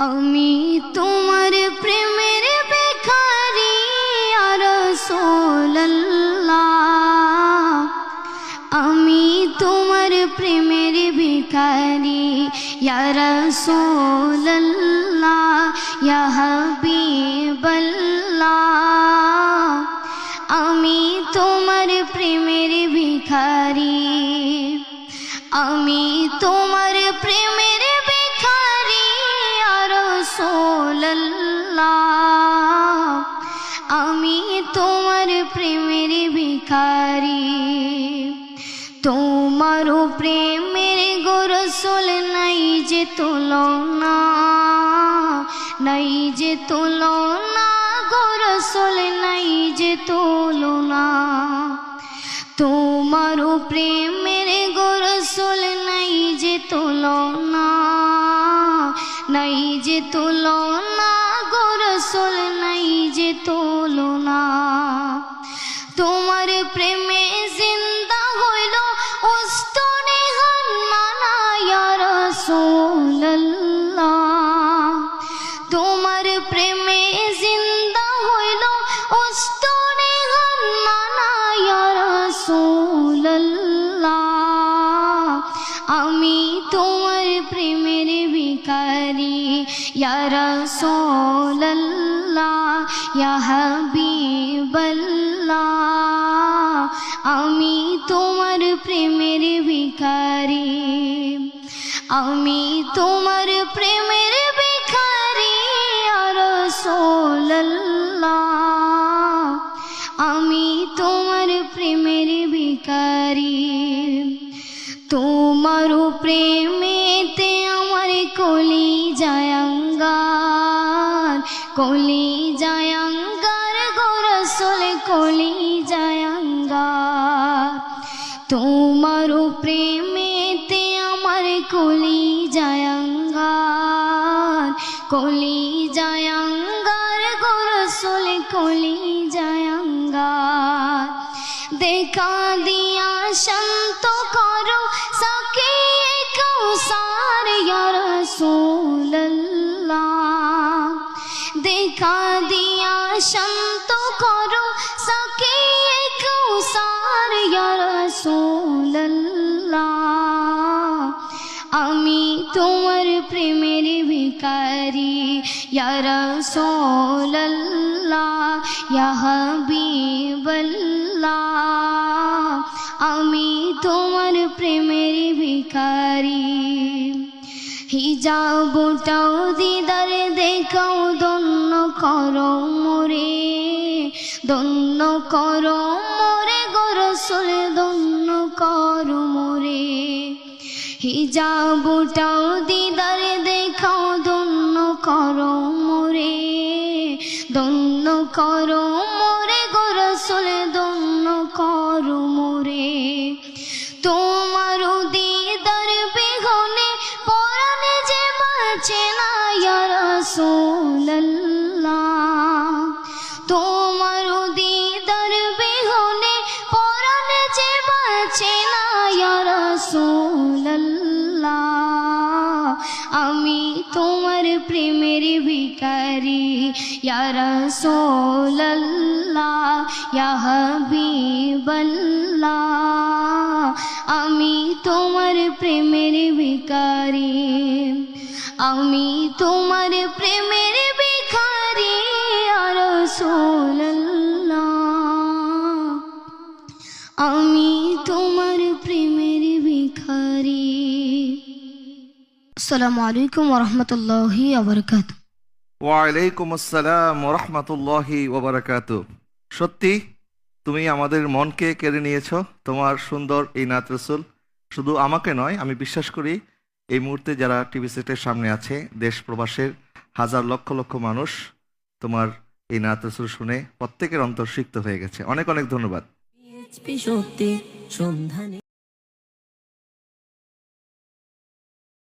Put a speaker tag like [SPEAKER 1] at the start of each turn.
[SPEAKER 1] আমি তোমার প্রেমের ভিখারি ইয়া রাসূলুল্লাহ, আমি তোমার প্রেমের ভিখারি ইয়া রাসূলুল্লাহ, ইয়া হাবিবাল্লাহ, আমি তোমার প্রেমের ভিখারি, আমি তোমার প্রেমের ভিখারি ইয়া রাসূলুল্লাহ, আমি তোমার প্রেমের ভিখারি। তোমার প্রেমের গো রাসূল নাই যে তুলনা, নাই যে তুলনা গো রাসূল নাই যে তুলনা। তোমার প্রেমের গো রাসূল নাই যে তুলনা, নাই যে তুলনা গো রাসূল নাই যে তুলনা। তোমার প্রেমে জিন্দা হইল উস্তনে হান্নানা ইয়া রাসূলুল্লাহ, তোমার প্রেমে জিন্দা হইল উস্তনে হান্নানা ইয়া রাসূলুল্লাহ, আমি তোমার প্রেমের ভিখারি ইয়া রাসূলুল্লাহ, ইয়া হাবিবাল্লাহ, আমি তোমার প্রেমের ভিখারি, আমি তোমার প্রেমের ভিখারি ইয়া রাসূলুল্লাহ, আমি তোমার প্রেমের ভিখারি। তোমার প্রেমেতে আমার কলিজায় আঙ্গার, কলিজায় আঙ্গার গো রাসূল কলিজায় আঙ্গার। তোমার প্রেমেতে আমার কলিজায় আঙ্গার, কলিজায় আঙ্গার গো রাসূল কলিজায় আঙ্গার। দেখা দিয়া শান্ত করো সাকিয়ে কাউসার ইয়া রাসূলুল্লাহ, দেখা দিয়া শান্ত করো সাকিয়ে কাউসার ইয়া রাসূলুল্লাহ, আমি তোমার প্রেমের ভিখারি ইয়া রাসূলুল্লাহ, ইয়া হাবিবাল্লাহ, আমি তোমার প্রেমের ভিখারি। হিজাবটাও দিদার দেখাও ধন্য করো মোরে, ধন্য করো মোরে গো রাসূল ধন্য করো মোরে। হিজাবটাও দিদার দেখাও ধন্য করো মোরে, ধন্য করো মোরে গো রাসূল ধন্য করো মোরে। তোমার দিদার বিহনে পরাণে যে বাঁচে না ইয়া রাসূলুল্লাহ, তোমার দিদার বিহনে পরাণে যে বাঁচে না ইয়া রাসূলুল্লাহ, আমি তোমার প্রেমের ভিখারি ইয়া রাসূলুল্লাহ, ইয়া হাবিবাল্লাহ, আমি তোমার প্রেমের ভিখারি, আমি তোমার প্রেমের ভিখারি ইয়া রাসূলুল্লাহ, আমি তোমার প্রেমের ভিখারি। আসসালামু আলাইকুম ওয়া রাহমাতুল্লাহি ওয়া বারাকাতুহু।
[SPEAKER 2] ওয়ালাইকুম আসসালাম ওয়া রাহমাতুল্লাহি ওয়া বারাকাতুহু। সত্যি তুমি আমাদের মনকে কেড়ে নিয়েছো তোমার সুন্দর এই নাত রাসূল। শুধু আমাকে নয়, আমি বিশ্বাস করি এই মুহূর্তে যারা টিভি সেটের সামনে আছে, দেশ প্রবাসের হাজার লক্ষ লক্ষ মানুষ তোমার এই নাত রাসূল শুনে প্রত্যেকের অন্তর সিক্ত হয়ে গেছে। অনেক অনেক ধন্যবাদ।
[SPEAKER 3] সত্যি সন্ধানে